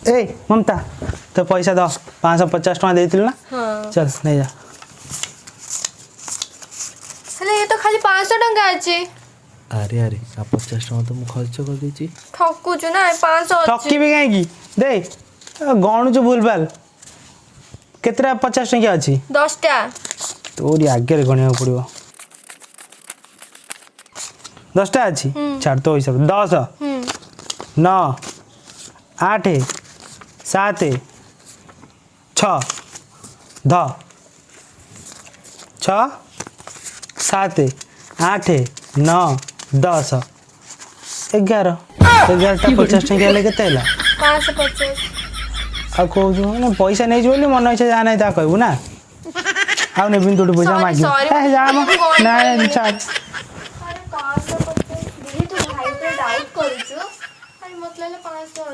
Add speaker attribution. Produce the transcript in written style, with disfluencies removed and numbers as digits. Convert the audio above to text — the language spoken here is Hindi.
Speaker 1: ए ममता तो पैसा दो 550 टका देथिल ना
Speaker 2: हाँ
Speaker 1: चल नहीं जा
Speaker 2: हेले ये तो खाली 500 टंका अछि
Speaker 3: अरे अरे आ 50 टका तो मु खर्च कर देछि
Speaker 2: ठकु छु ना 500
Speaker 1: ठकी
Speaker 2: अछि
Speaker 1: भी काहे की दे गणु जो भूलभाल केतरा 50 टका अछि
Speaker 2: 10 टा
Speaker 1: तोरी आगे गणिया पड़ो 10 टा अछि छाड़ तो हिसाब 10 9 8 7 6 ध 6 7 8 9 10 11 11टा 50 टका ले केते हैला
Speaker 2: 550
Speaker 1: आ कहू माने पैसा नहीं बोली मन इच्छा जा नहीं ता कहबू ना आउ ने बिन टोटी पैसा मागी ए जा म ना छाड़
Speaker 2: अरे 550 दीदी तू भाई पे डाउट करू छु अरे मतलब 500